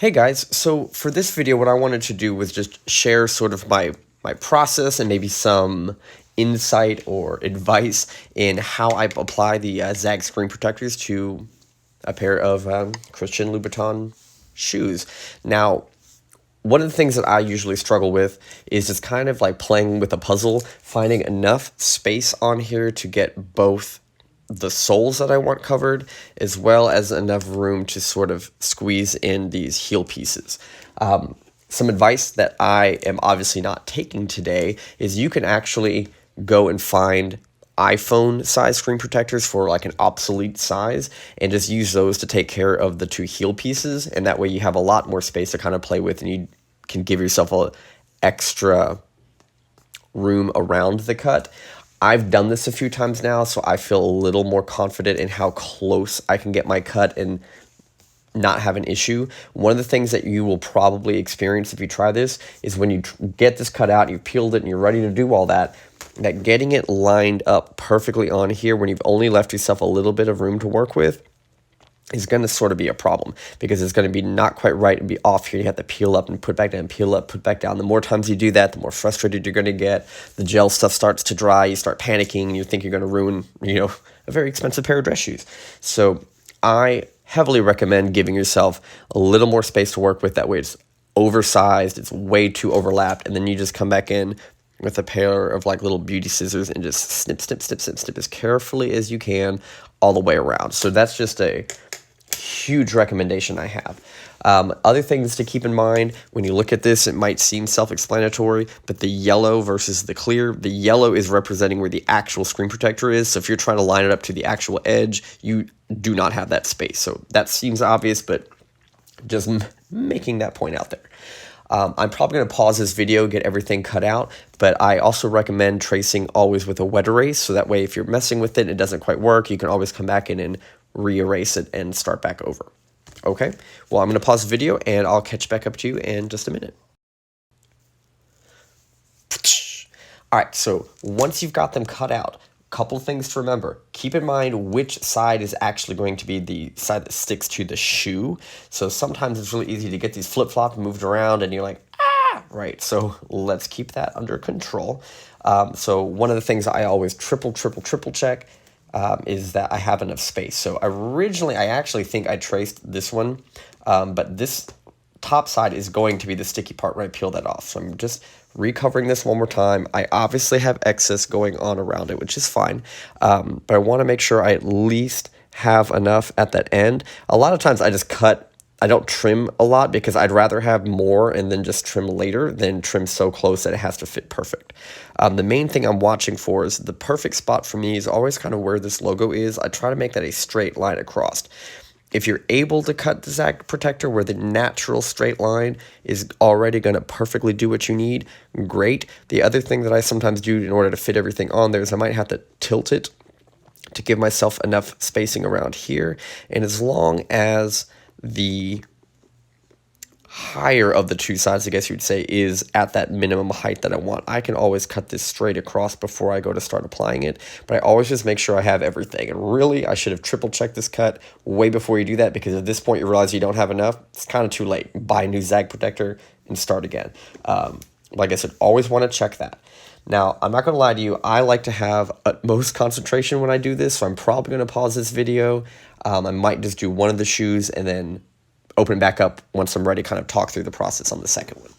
Hey guys, so for this video, what I wanted to do was just share sort of my process and maybe some insight or advice in how I apply the Zagg screen protectors to a pair of Christian Louboutin shoes. Now, one of the things that I usually struggle with is just kind of like playing with a puzzle, finding enough space on here to get both the soles that I want covered, as well as enough room to sort of squeeze in these heel pieces. Some advice that I am obviously not taking today is you can actually go and find iPhone size screen protectors for like an obsolete size and just use those to take care of the two heel pieces, and that way you have a lot more space to kind of play with and you can give yourself a extra room around the cut. I've done this a few times now, so I feel a little more confident in how close I can get my cut and not have an issue. One of the things that you will probably experience if you try this is when you get this cut out, you've peeled it, and you're ready to do all that, that getting it lined up perfectly on here when you've only left yourself a little bit of room to work with is going to sort of be a problem, because it's going to be not quite right and be off here. You have to peel up and put back down, peel up, put back down. The more times you do that, the more frustrated you're going to get. The gel stuff starts to dry. You start panicking, and you think you're going to ruin, a very expensive pair of dress shoes. So I heavily recommend giving yourself a little more space to work with. That way it's oversized, it's way too overlapped, and then you just come back in with a pair of like little beauty scissors and just snip, snip, snip, snip, snip as carefully as you can all the way around. So that's just a huge recommendation I have. Other things to keep in mind when you look at this, it might seem self-explanatory, but the yellow versus the clear, the yellow is representing where the actual screen protector is. So if you're trying to line it up to the actual edge, you do not have that space. So that seems obvious, but just making that point out there. I'm probably going to pause this video, get everything cut out, but I also recommend tracing always with a wet erase, so that way if you're messing with it and it doesn't quite work, you can always come back in and re-erase it and start back over. Okay, well, I'm going to pause the video and I'll catch back up to you in just a minute. All right, so once you've got them cut out, couple things to remember. Keep in mind which side is actually going to be the side that sticks to the shoe. So sometimes it's really easy to get these flip-flops moved around and you're like, ah, right. So let's keep that under control. So one of the things I always triple check is that I have enough space. So originally, I actually think I traced this one, but this top side is going to be the sticky part when I peel that off. So I'm just recovering this one more time. I obviously have excess going on around it, which is fine, but I want to make sure I at least have enough at that end. A lot of times I just cut. I don't trim a lot because I'd rather have more and then just trim later than trim so close that it has to fit perfect. The main thing I'm watching for is the perfect spot for me is always kind of where this logo is. I try to make that a straight line across. If you're able to cut the Zagg protector where the natural straight line is already going to perfectly do what you need, great. The other thing that I sometimes do in order to fit everything on there is I might have to tilt it to give myself enough spacing around here. And as long as the higher of the two sides, I guess you'd say, is at that minimum height that I want, I can always cut this straight across before I go to start applying it. But I always just make sure I have everything. And really, I should have triple checked this cut way before you do that, because at this point you realize you don't have enough. It's kind of too late. Buy a new Zagg protector and start again. Like I said, always want to check that. Now, I'm not going to lie to you, I like to have utmost concentration when I do this, so I'm probably going to pause this video. I might just do one of the shoes and then open back up once I'm ready to kind of talk through the process on the second one.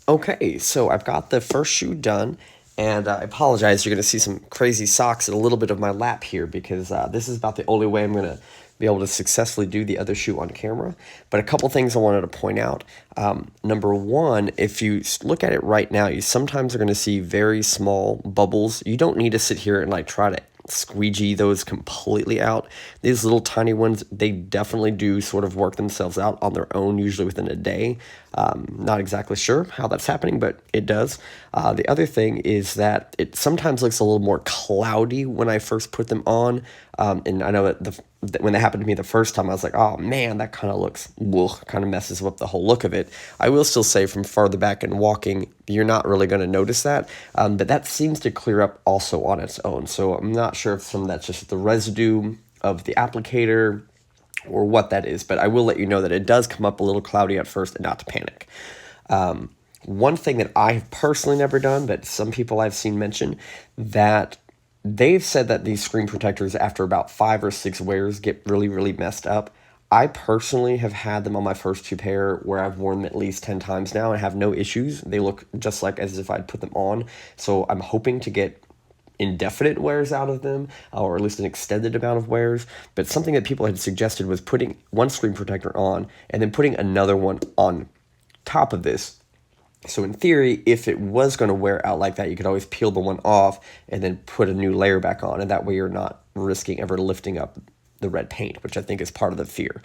Okay, so I've got the first shoe done, and I apologize, you're going to see some crazy socks and a little bit of my lap here, because this is about the only way I'm going to be able to successfully do the other shoe on camera. But a couple things I wanted to point out. Number one, if you look at it right now, you sometimes are going to see very small bubbles. You don't need to sit here and like try to squeegee those completely out. These little tiny ones, they definitely do sort of work themselves out on their own, usually within a day. Not exactly sure how that's happening, but it does. The other thing is that it sometimes looks a little more cloudy when I first put them on. And I know that when that happened to me the first time, I was like, oh man, that kind of looks, kind of messes up the whole look of it. I will still say from farther back and walking, you're not really going to notice that. But that seems to clear up also on its own. So I'm not sure if some of that's just the residue of the applicator or what that is, but I will let you know that it does come up a little cloudy at first and not to panic. One thing that I've personally never done, but some people I've seen mention, that they've said that these screen protectors after about 5 or 6 wears get really, really messed up. I personally have had them on my first 2 pair where I've worn them at least 10 times now and have no issues. They look just like as if I'd put them on. So I'm hoping to get indefinite wears out of them, or at least an extended amount of wears. But something that people had suggested was putting one screen protector on and then putting another one on top of this. So in theory, if it was going to wear out like that, you could always peel the one off and then put a new layer back on, and that way you're not risking ever lifting up the red paint, which I think is part of the fear.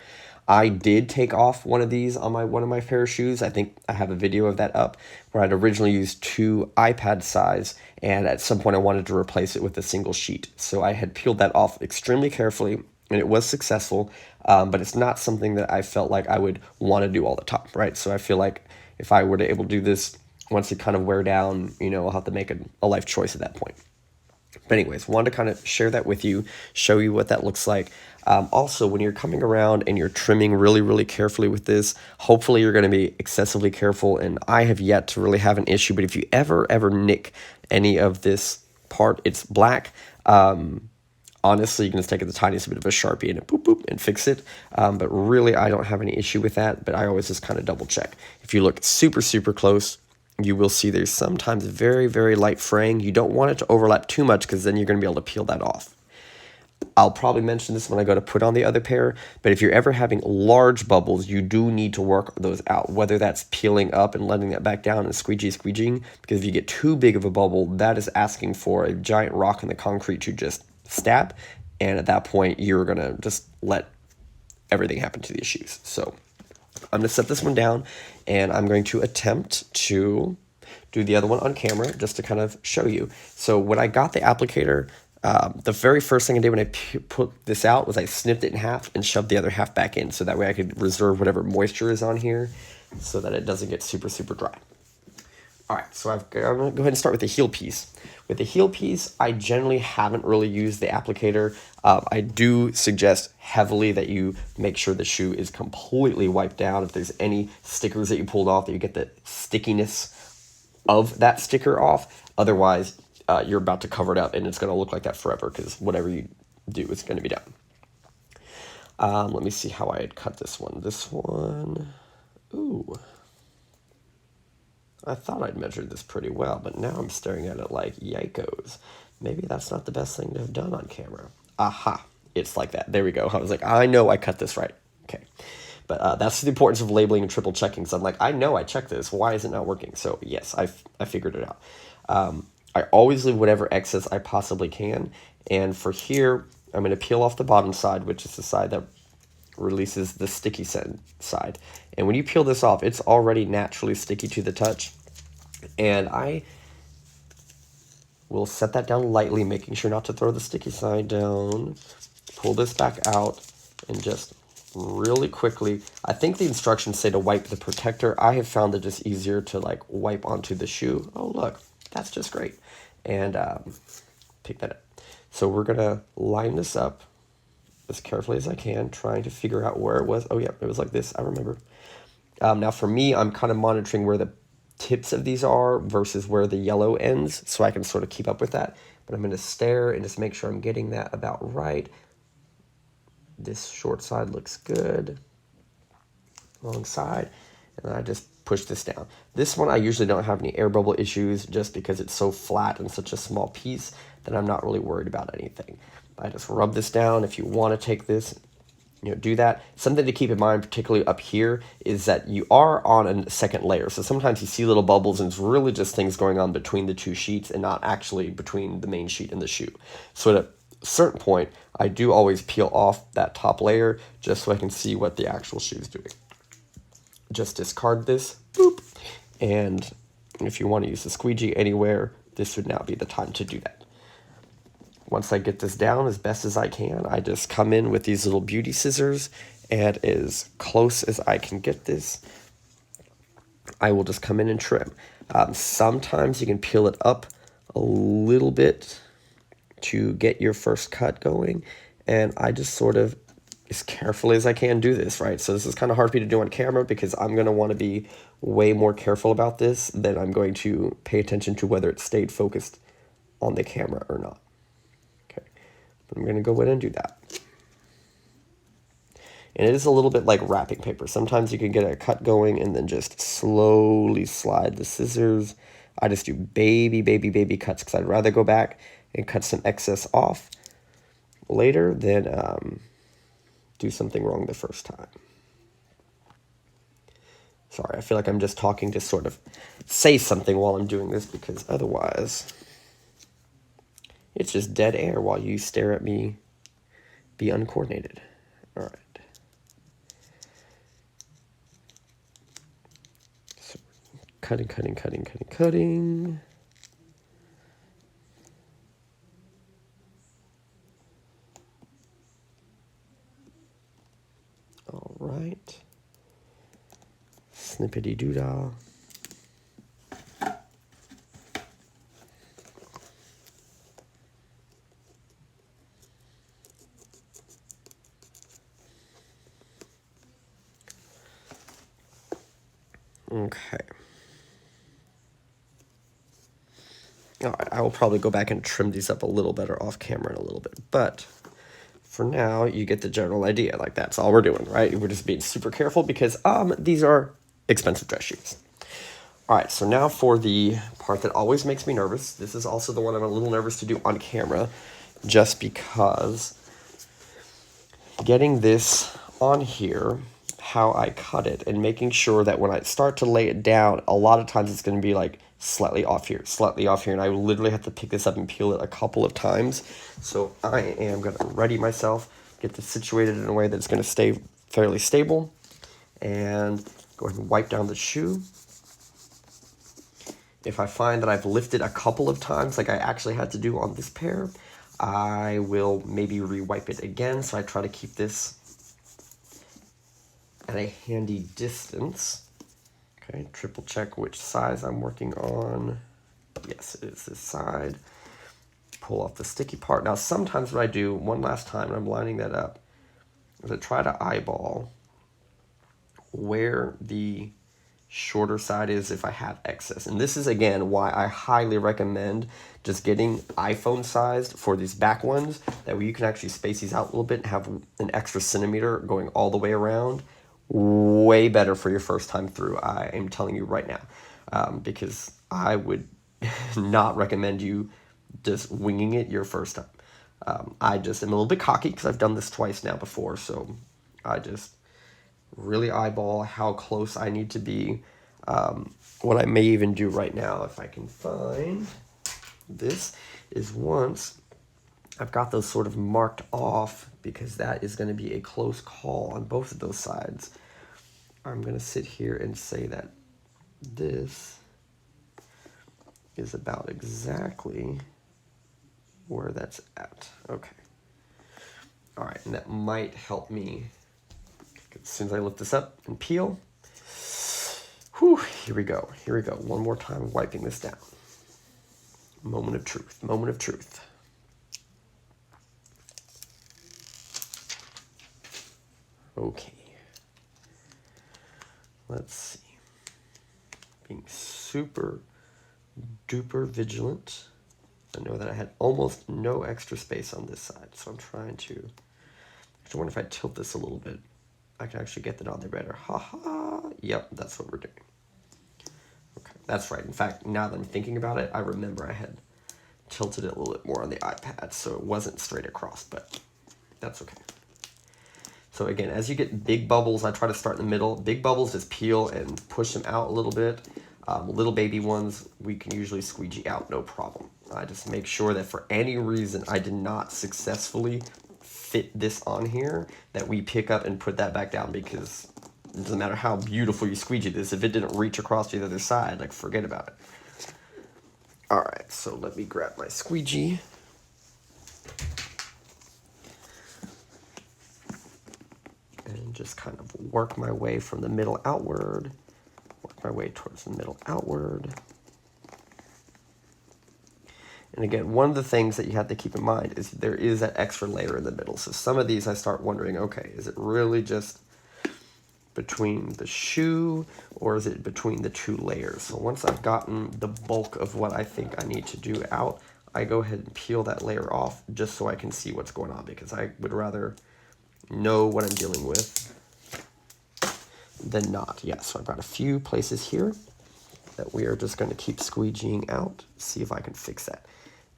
I did take off one of these on one of my pair of shoes. I think I have a video of that up, where I'd originally used 2 iPad size, and at some point I wanted to replace it with a single sheet. So I had peeled that off extremely carefully, and it was successful, but it's not something that I felt like I would want to do all the time, right? So I feel like if I were to able to do this, once it kind of wear down, I'll have to make a life choice at that point. But anyways, wanted to kind of share that with you, show you what that looks like. Also, when you're coming around and you're trimming really, really carefully with this, hopefully you're going to be excessively careful, and I have yet to really have an issue. But if you ever nick any of this part, it's black. Honestly, you can just take the tiniest bit of a Sharpie and boop, boop, and fix it. But really, I don't have any issue with that, but I always just kind of double check. If you look super, super close, you will see there's sometimes very, very light fraying. You don't want it to overlap too much because then you're going to be able to peel that off. I'll probably mention this when I go to put on the other pair, but if you're ever having large bubbles, you do need to work those out, whether that's peeling up and letting that back down and squeegeeing, because if you get too big of a bubble, that is asking for a giant rock in the concrete to just stab, and at that point, you're going to just let everything happen to these shoes. So I'm going to set this one down, and I'm going to attempt to do the other one on camera just to kind of show you. So when I got the applicator, the very first thing I did when I put this out was I snipped it in half and shoved the other half back in, so that way I could reserve whatever moisture is on here so that it doesn't get super, super dry. All right, so I'm going to go ahead and start with the heel piece. With the heel piece, I generally haven't really used the applicator. I do suggest heavily that you make sure the shoe is completely wiped down. If there's any stickers that you pulled off, that you get the stickiness of that sticker off. Otherwise, you're about to cover it up, and it's going to look like that forever, because whatever you do, it's going to be done. Let me see how I had cut this one. This one, ooh. I thought I'd measured this pretty well, but now I'm staring at it like, yikos. Maybe that's not the best thing to have done on camera. Aha, it's like that. There we go. I was like, I know I cut this right. Okay. But that's the importance of labeling and triple checking. So I'm like, I know I checked this. Why is it not working? So yes, I figured it out. I always leave whatever excess I possibly can. And for here, I'm going to peel off the bottom side, which is the side that releases the sticky side. And when you peel this off, it's already naturally sticky to the touch. And I will set that down lightly, making sure not to throw the sticky side down. Pull this back out and just really quickly. I think the instructions say to wipe the protector. I have found it just easier to like wipe onto the shoe. Oh, look, that's just great. And pick that up. So we're going to line this up as carefully as I can, trying to figure out where it was. Oh, yeah, it was like this. I remember. Now, for me, I'm kind of monitoring where the tips of these are versus where the yellow ends, so I can sort of keep up with that. But I'm going to stare and just make sure I'm getting that about right. This short side looks good. Long side. And I just push this down. This one, I usually don't have any air bubble issues just because it's so flat and such a small piece that I'm not really worried about anything. I just rub this down. If you want to take this, do that. Something to keep in mind, particularly up here, is that you are on a second layer. So sometimes you see little bubbles, and it's really just things going on between the two sheets and not actually between the main sheet and the shoe. So at a certain point, I do always peel off that top layer just so I can see what the actual shoe is doing. Just discard this, boop, and if you want to use the squeegee anywhere, this would now be the time to do that. Once I get this down as best as I can, I just come in with these little beauty scissors, and as close as I can get this, I will just come in and trim. Sometimes you can peel it up a little bit to get your first cut going, and I just sort of as carefully as I can do this, right? So this is kind of hard for me to do on camera because I'm going to want to be way more careful about this than I'm going to pay attention to whether it stayed focused on the camera or not. Okay, but I'm going to go in and do that. And it is a little bit like wrapping paper. Sometimes you can get a cut going and then just slowly slide the scissors. I just do baby cuts because I'd rather go back and cut some excess off later than do something wrong the first time. Sorry, I feel like I'm just talking to sort of say something while I'm doing this because otherwise it's just dead air while you stare at me be uncoordinated. All right. So cutting. All right. Snippety doodah. Okay. All right, I will probably go back and trim these up a little better off camera in a little bit, but for now, you get the general idea. Like, that's all we're doing, right? We're just being super careful because these are expensive dress shoes. All right, so now for the part that always makes me nervous. This is also the one I'm a little nervous to do on camera just because getting this on here, how I cut it, and making sure that when I start to lay it down, a lot of times it's going to be like slightly off here, and I literally have to pick this up and peel it a couple of times. So I am going to ready myself, get this situated in a way that's going to stay fairly stable, and go ahead and wipe down the shoe. If I find that I've lifted a couple of times, like I actually had to do on this pair, I will maybe re-wipe it again. So I try to keep this at a handy distance. Okay, triple check which size I'm working on. Yes, it is this side. Pull off the sticky part. Now, sometimes what I do, one last time, and I'm lining that up, is I try to eyeball where the shorter side is if I have excess. And this is, again, why I highly recommend just getting iPhone sized for these back ones. That way you can actually space these out a little bit and have an extra centimeter going all the way around. Way better for your first time through, I am telling you right now, because I would not recommend you just winging it your first time. I just am a little bit cocky because I've done this twice now before, so I just really eyeball how close I need to be. What I may even do right now, if I can find this, is once I've got those sort of marked off, because that is going to be a close call on both of those sides, I'm going to sit here and say that this is about exactly where that's at. Okay. All right, and that might help me. As soon as I lift this up and peel, whew, here we go. One more time, wiping this down. Moment of truth. Okay. Let's see. Being super duper vigilant. I know that I had almost no extra space on this side, so I'm trying to. I wonder if I tilt this a little bit, I can actually get that on there better. Yep, that's what we're doing. Okay, that's right. In fact, now that I'm thinking about it, I remember I had tilted it a little bit more on the iPad, so it wasn't straight across, but that's okay. So again, as you get big bubbles, I try to start in the middle. Big bubbles, just peel and push them out a little bit. Little baby ones, we can usually squeegee out, no problem. I just make sure that for any reason I did not successfully fit this on here, that we pick up and put that back down, because it doesn't matter how beautiful you squeegee this, if it didn't reach across to the other side, like, forget about it. All right, so let me grab my squeegee. And just kind of work my way from the middle outward. Work my way towards the middle outward. And again, one of the things that you have to keep in mind is there is that extra layer in the middle. So some of these I start wondering, okay, is it really just between the shoe or is it between the two layers? So once I've gotten the bulk of what I think I need to do out, I go ahead and peel that layer off just so I can see what's going on, because I would rather know what I'm dealing with than not. Yeah, so I've got a few places here that we are just going to keep squeegeeing out, see if I can fix that.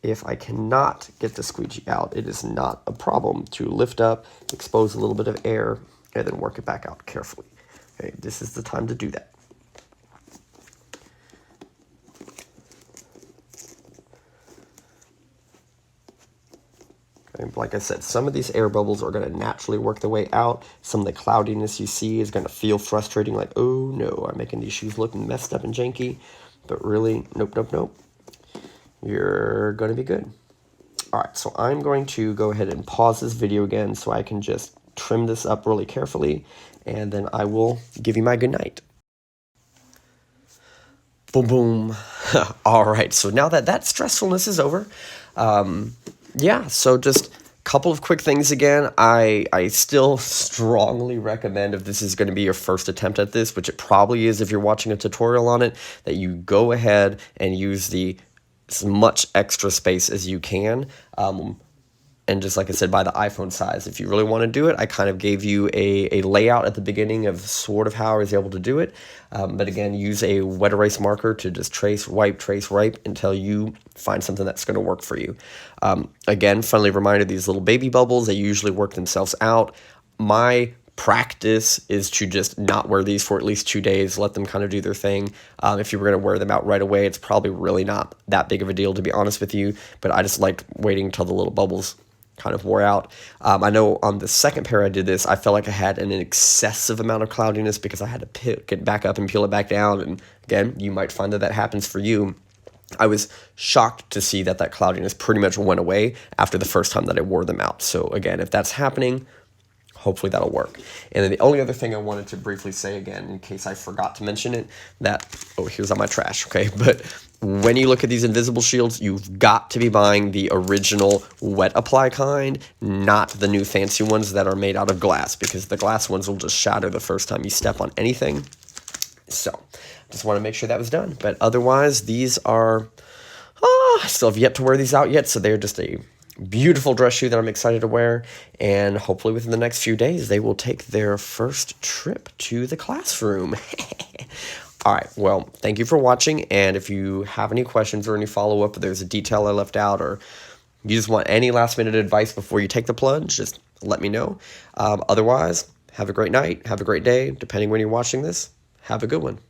If I cannot get the squeegee out, it is not a problem to lift up, expose a little bit of air, and then work it back out carefully. Okay, this is the time to do that. Okay, like I said, some of these air bubbles are going to naturally work their way out. Some of the cloudiness you see is going to feel frustrating, like, oh no, I'm making these shoes look messed up and janky. But really, nope, nope, nope. You're going to be good. All right, so I'm going to go ahead and pause this video again so I can just trim this up really carefully, and then I will give you my good night. Boom, boom. All right, so now that that stressfulness is over, yeah, so just a couple of quick things again. I still strongly recommend, if this is going to be your first attempt at this, which it probably is if you're watching a tutorial on it, that you go ahead and use as much extra space as you can. And just like I said, by the iPhone size, if you really want to do it, I kind of gave you a layout at the beginning of sort of how I was able to do it. But again, use a wet erase marker to just trace, wipe, until you find something that's going to work for you. Again, friendly reminder, these little baby bubbles, they usually work themselves out. My practice is to just not wear these for at least 2 days, let them kind of do their thing. If you were going to wear them out right away, it's probably really not that big of a deal, to be honest with you. But I just liked waiting until the little bubbles kind of wore out. I know on the second pair I did this, I felt like I had an excessive amount of cloudiness because I had to pick it back up and peel it back down. And again, you might find that that happens for you. I was shocked to see that that cloudiness pretty much went away after the first time that I wore them out. So again, if that's happening, hopefully that'll work. And then the only other thing I wanted to briefly say again, in case I forgot to mention it, that, oh, here's all my trash, okay? But when you look at these invisible shields, you've got to be buying the original wet apply kind, not the new fancy ones that are made out of glass, because the glass ones will just shatter the first time you step on anything. So, just want to make sure that was done. But otherwise, these are, I still have yet to wear these out yet, so they're just a beautiful dress shoe that I'm excited to wear, and hopefully within the next few days they will take their first trip to the classroom. All right, well, thank you for watching, and if you have any questions or any follow-up, if there's a detail I left out, or you just want any last-minute advice before you take the plunge, just let me know. Otherwise, have a great night, have a great day, depending when you're watching this. Have a good one.